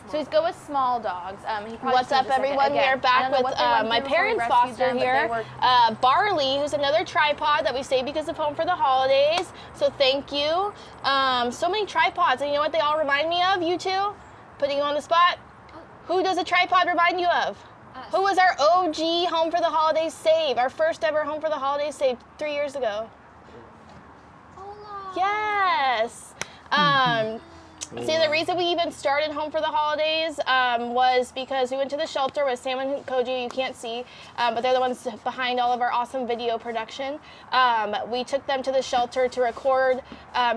So he's good with small dogs. What's up, everyone? We are back with my parents' foster here, Marley, who's another tripod that we saved because of Home for the Holidays. So thank you. So many tripods, and you know what they all remind me of? You two? Putting you on the spot. Who does a tripod remind you of? Us. Who was our OG Home for the Holidays save? Our first ever Home for the Holidays save 3 years ago. Olaf. Yes. See, the reason we even started Home for the Holidays was because we went to the shelter with Sam and Koji. You can't see, but they're the ones behind all of our awesome video production. We took them to the shelter to record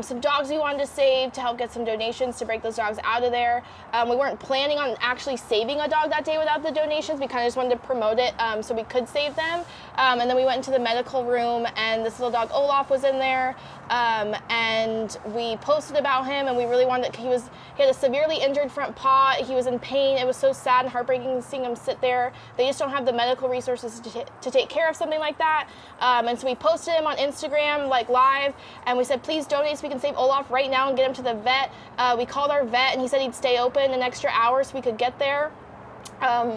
some dogs we wanted to save, to help get some donations to break those dogs out of there. We weren't planning on actually saving a dog that day without the donations. We kind of just wanted to promote it so we could save them. And then we went into the medical room, and this little dog Olaf was in there. And we posted about him, and we really wanted, he had a severely injured front paw. He was in pain. It was so sad and heartbreaking seeing him sit there. They just don't have the medical resources to take care of something like that. And so we posted him on Instagram, like live, and we said, please donate so we can save Olaf right now and get him to the vet. We called our vet, and he said he'd stay open an extra hour so we could get there.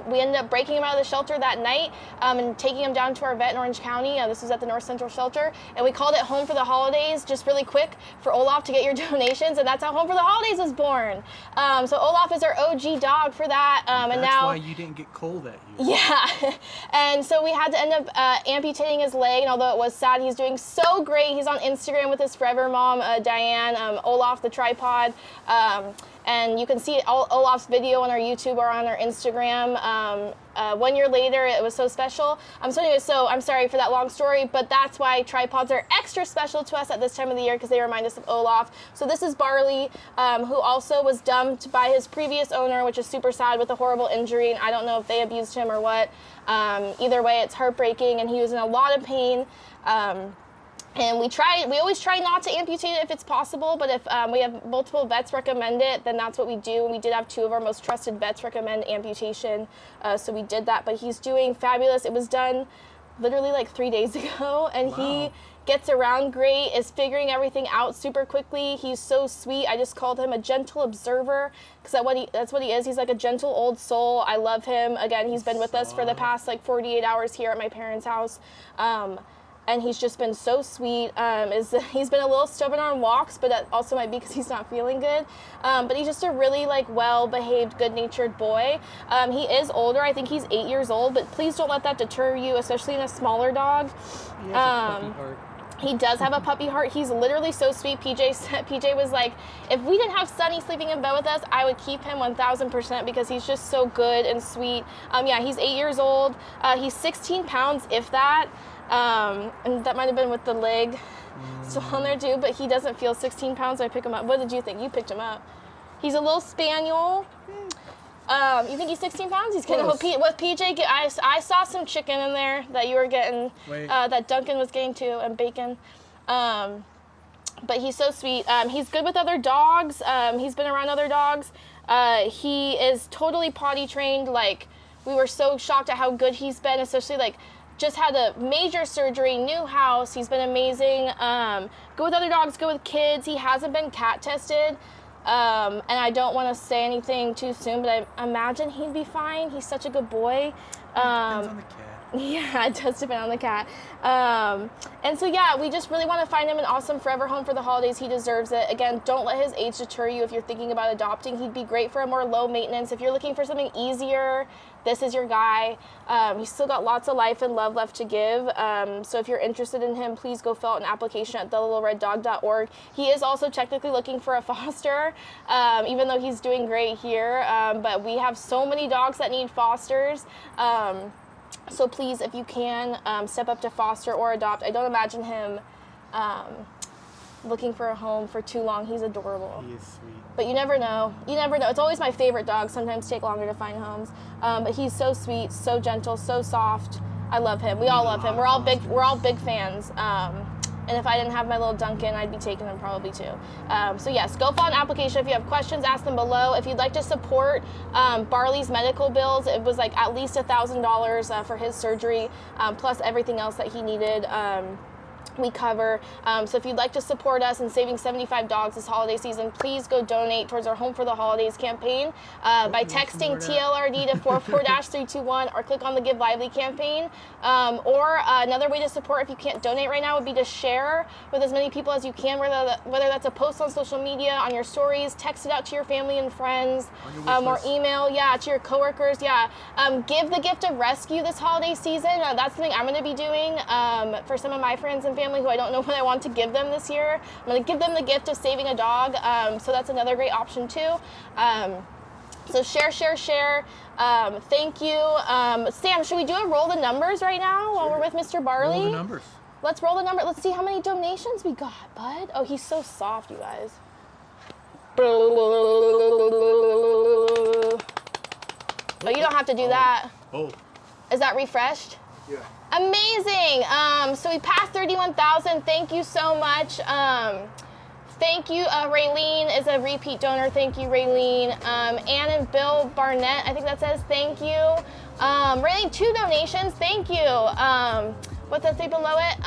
We ended up breaking him out of the shelter that night and taking him down to our vet in Orange County. This was at the North Central Shelter. And we called it Home for the Holidays, just really quick, for Olaf to get your donations. And that's how Home for the Holidays was born. So Olaf is our OG dog for that. And that's why you didn't get Cole that year. Yeah. And so we had to end up amputating his leg. And although it was sad, he's doing so great. He's on Instagram with his forever mom, Diane, Olaf the tripod. And you can see Olaf's video on our YouTube or on our Instagram. 1 year later, it was so special. So anyway, so I'm sorry for that long story, but that's why tripods are extra special to us at this time of the year, because they remind us of Olaf. So this is Marley, who also was dumped by his previous owner, which is super sad, with a horrible injury. And I don't know if they abused him or what. Either way, it's heartbreaking, and he was in a lot of pain. And we always try not to amputate it if it's possible, but if we have multiple vets recommend it, then that's what we do. And we did have 2 of our most trusted vets recommend amputation, so we did that. But he's doing fabulous. It was done literally like 3 days ago, and wow. He gets around great, is figuring everything out super quickly. He's so sweet. I just called him a gentle observer, because that's what he is. He's like a gentle old soul. I love him. Again, he's been with us for the past like 48 hours here at my parents' house. And he's just been so sweet. He's been a little stubborn on walks, but that also might be because he's not feeling good. But he's just a really well-behaved, good-natured boy. He is older. I think he's 8 years old, but please don't let that deter you, especially in a smaller dog. He has a puppy heart. He does have a puppy heart. He's literally so sweet. PJ was like, if we didn't have Sunny sleeping in bed with us, I would keep him 1,000% because he's just so good and sweet. Yeah, he's 8 years old. He's 16 pounds, if that. And that might have been with the leg still on there too, but he doesn't feel 16 pounds. So I pick him up. What did you think? You picked him up. He's a little spaniel. You think he's 16 pounds? He's getting what PJ get. I saw some chicken in there that you were getting, that Duncan was getting too, and bacon. But he's so sweet. He's good with other dogs. He's been around other dogs. He is totally potty trained. Like, we were so shocked at how good he's been, especially just had a major surgery, new house. He's been amazing. Go with other dogs, go with kids. He hasn't been cat tested. And I don't want to say anything too soon, but I imagine he'd be fine. He's such a good boy. Depends on the cat. Yeah, it does depend on the cat. And so, yeah, we just really want to find him an awesome forever home for the holidays. He deserves it. Again, don't let his age deter you if you're thinking about adopting. He'd be great for a more low maintenance. If you're looking for something easier, this is your guy. He's still got lots of life and love left to give. So if you're interested in him, please go fill out an application at thelittlereddog.org. He is also technically looking for a foster, even though he's doing great here. But we have so many dogs that need fosters. So please, if you can, step up to foster or adopt. I don't imagine him looking for a home for too long. He's adorable. He is sweet. But you never know. You never know. It's always my favorite dogs. Sometimes take longer to find homes. But he's so sweet, so gentle, so soft. I love him. We all love him. We're all big fans. And if I didn't have my little Duncan, I'd be taking him probably too. So yes, go fill an application. If you have questions, ask them below. If you'd like to support Barley's medical bills, it was like at least $1,000 for his surgery, plus everything else that he needed. we cover. So if you'd like to support us in saving 75 dogs this holiday season, please go donate towards our Home for the Holidays campaign by texting TLRD to 44-321 or click on the Give Lively campaign. Or another way to support if you can't donate right now would be to share with as many people as you can, whether that's a post on social media, on your stories, text it out to your family and friends, or email, to your coworkers, give the gift of rescue this holiday season. That's something I'm going to be doing for some of my friends and family who I don't know what I want to give them this year. I'm going to give them the gift of saving a dog, so that's another great option too. So share. Thank you. Sam, should we do a roll the numbers right now while we're with Mr. Barley? Roll the numbers. Let's roll the number. Let's see how many donations we got, bud. Oh, he's so soft, you guys. Oh, you don't have to do that. Oh. Is that refreshed? Yeah. Amazing. So we passed 31,000. Thank you so much. Thank you. Raylene is a repeat donor. Thank you, Raylene. Ann and Bill Barnett, I think that says thank you. Raylene, 2 donations. Thank you. What's that say below it?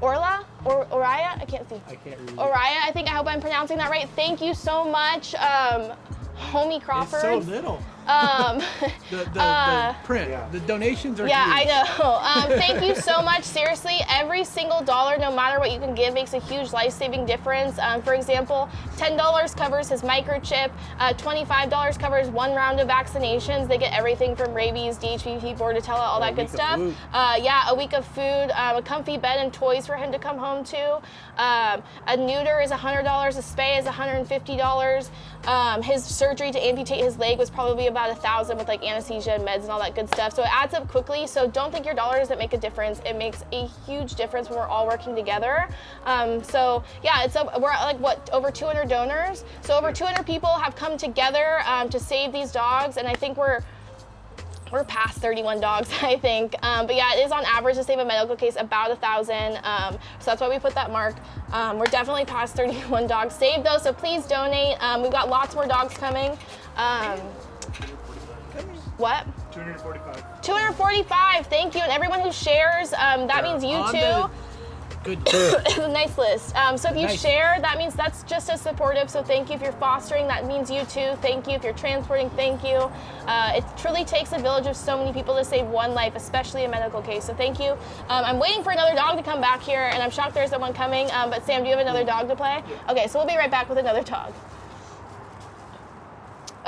Orla? Or Oriah? I can't see. I can't read. Oriah, I hope I'm pronouncing that right. Thank you so much. Homie Crawford. It's so little. The print. Yeah. The donations are Yeah, huge. I know. Thank you so much. Seriously, every single dollar, no matter what you can give, makes a huge life-saving difference. For example, $10 covers his microchip. $25 covers 1 round of vaccinations. They get everything from rabies, DHPP, Bordetella, all that good stuff. A week of food, a comfy bed and toys for him to come home to. A neuter is $100. A spay is $150. His surgery to amputate his leg was probably about $1,000 with like anesthesia and meds and all that good stuff. So it adds up quickly. So don't think your dollar doesn't make a difference. It makes a huge difference when we're all working together. So yeah, we're at like what, over 200 donors. So over 200 people have come together to save these dogs, and I think we're past 31 dogs, I think. But yeah, it is on average to save a medical case about 1,000. So that's why we put that mark. We're definitely past 31 dogs saved though, so please donate. We've got lots more dogs coming. What? 245. 245, thank you. And everyone who shares, that means you too. Good. It's a nice list. So if you share, that means that's just as supportive. So thank you. If you're fostering, that means you too. Thank you. If you're transporting, thank you. It truly takes a village of so many people to save one life, especially a medical case. So thank you. I'm waiting for another dog to come back here, and I'm shocked there isn't one coming. But Sam, do you have another dog to play? Okay, so we'll be right back with another dog.